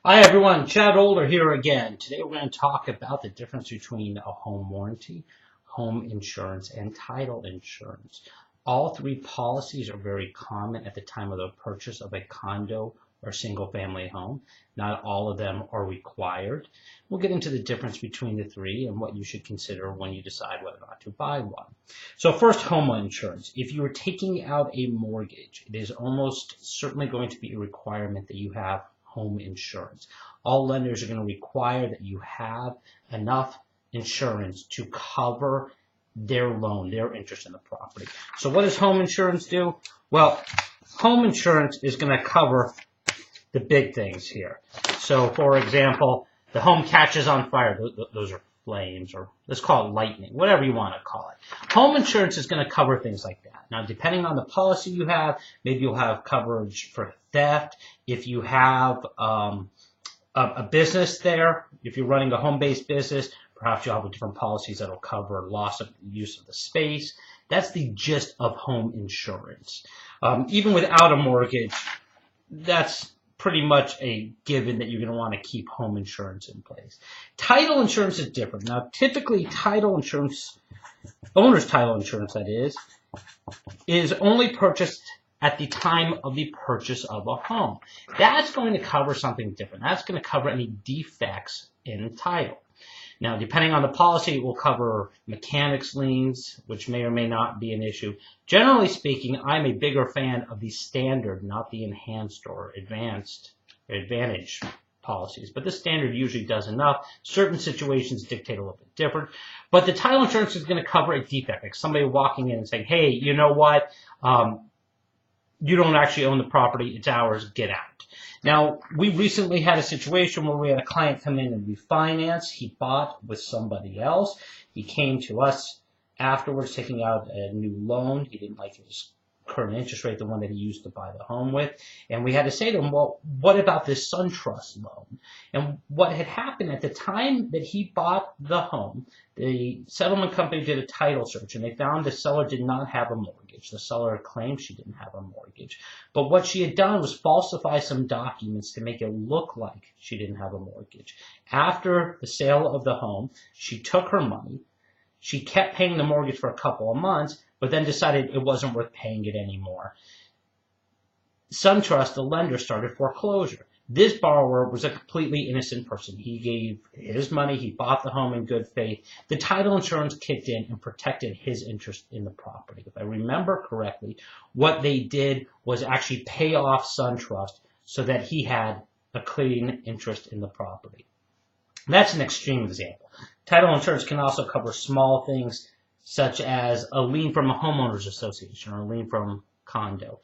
Hi everyone, Chad Older here again. Today we're going to talk about the difference between a home warranty, home insurance, and title insurance. All three policies are very common at the time of the purchase of a condo or single family home. Not all of them are required. We'll get into the difference between the three and what you should consider when you decide whether or not to buy one. So first, home insurance. If you are taking out a mortgage, it is almost certainly going to be a requirement that you have home insurance. All lenders are going to require that you have enough insurance to cover their loan, their interest in the property. So what does home insurance do? Well, home insurance is going to cover the big things here. So for example, the home catches on fire. Those are flames, or let's call it lightning, whatever you want to call it. Home insurance is going to cover things like that. Now, depending on the policy you have, maybe you'll have coverage for theft. If you have a business there, if you're running a home-based business, perhaps you'll have different policies that will cover loss of use of the space. That's the gist of home insurance. Even without a mortgage, that's pretty much a given that you're going to want to keep home insurance in place. Title insurance is different. Now, typically title insurance, owner's title insurance that is only purchased at the time of the purchase of a home. That's going to cover something different. That's going to cover any defects in title. Now, depending on the policy, it will cover mechanics liens, which may or may not be an issue. Generally speaking, I'm a bigger fan of the standard, not the enhanced or advanced or advantage policies. But the standard usually does enough. Certain situations dictate a little bit different. But the title insurance is going to cover a defect, like somebody walking in and saying, hey, you know what? You don't actually own the property. It's ours. Get out. Now, we recently had a situation where we had a client come in and refinance. He bought with somebody else. He came to us afterwards taking out a new loan. He didn't like his current interest rate, the one that he used to buy the home with. And we had to say to him, well, what about this SunTrust loan? And what had happened at the time that he bought the home, the settlement company did a title search, and they found the seller did not have a mortgage. The seller claimed she didn't have a mortgage. But what she had done was falsify some documents to make it look like she didn't have a mortgage. After the sale of the home, she took her money. She kept paying the mortgage for a couple of months, but then decided it wasn't worth paying it anymore. SunTrust, the lender, started foreclosure. This borrower was a completely innocent person. He gave his money. He bought the home in good faith. The title insurance kicked in and protected his interest in the property. If I remember correctly, what they did was actually pay off SunTrust so that he had a clean interest in the property. That's an extreme example. Title insurance can also cover small things such as a lien from a homeowners association or a lien from condo.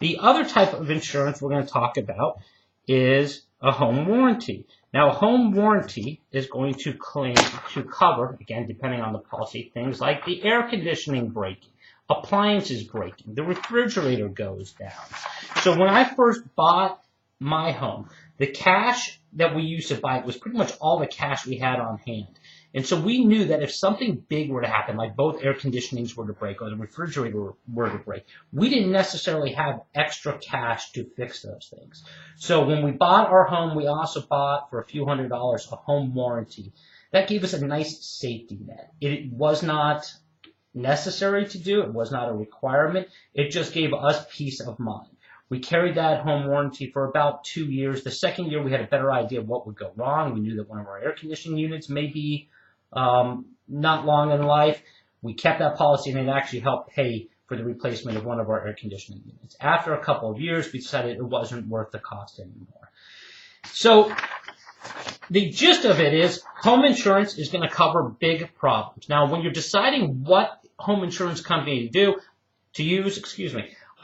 The other type of insurance we're going to talk about is a home warranty. Now, a home warranty is going to claim to cover, again, depending on the policy, things like the air conditioning breaking, appliances breaking, the refrigerator goes down. So when I first bought my home, the cash that we used to buy it was pretty much all the cash we had on hand. And so we knew that if something big were to happen, like both air conditionings were to break or the refrigerator were to break, we didn't necessarily have extra cash to fix those things. So when we bought our home, we also bought for a few $100s a home warranty. That gave us a nice safety net. It was not necessary to do. It was not a requirement. It just gave us peace of mind. We carried that home warranty for about 2 years. The second year, we had a better idea of what would go wrong. We knew that one of our air conditioning units may be not long in life. We kept that policy, and it actually helped pay for the replacement of one of our air conditioning units. After a couple of years, we decided it wasn't worth the cost anymore. So the gist of it is home insurance is going to cover big problems. Now, when you're deciding what home insurance company to use,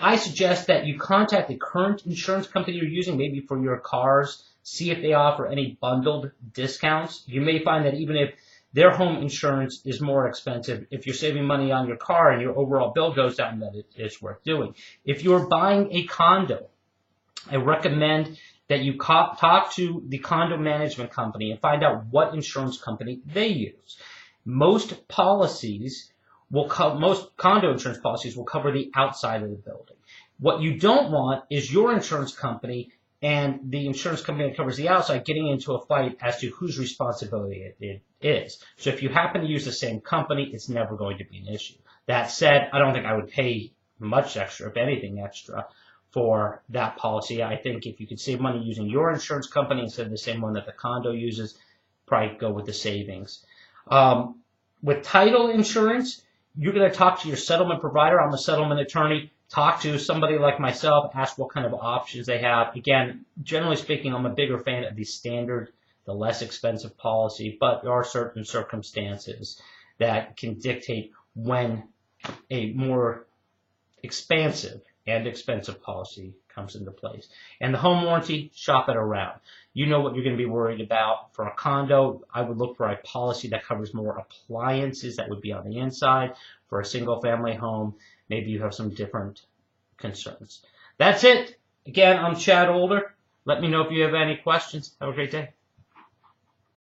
I suggest that you contact the current insurance company you're using, maybe for your cars, see if they offer any bundled discounts. You may find that even if their home insurance is more expensive, if you're saving money on your car and your overall bill goes down, that it's worth doing. If you're buying a condo, I recommend that you talk to the condo management company and find out what insurance company they use. Most condo insurance policies will cover the outside of the building. What you don't want is your insurance company and the insurance company that covers the outside getting into a fight as to whose responsibility it is. So if you happen to use the same company, it's never going to be an issue. That said, I don't think I would pay much extra, if anything extra, for that policy. I think if you could save money using your insurance company instead of the same one that the condo uses, probably go with the savings. With title insurance, you're going to talk to your settlement provider. I'm a settlement attorney. Talk to somebody like myself, ask what kind of options they have. Again, generally speaking, I'm a bigger fan of the standard, the less expensive policy, but there are certain circumstances that can dictate when a more expansive and expensive policy comes into place. And the home warranty, shop it around. You know what you're going to be worried about. For a condo, I would look for a policy that covers more appliances that would be on the inside. For a single family home, maybe you have some different concerns. That's it. Again, I'm Chad Older. Let me know if you have any questions. Have a great day.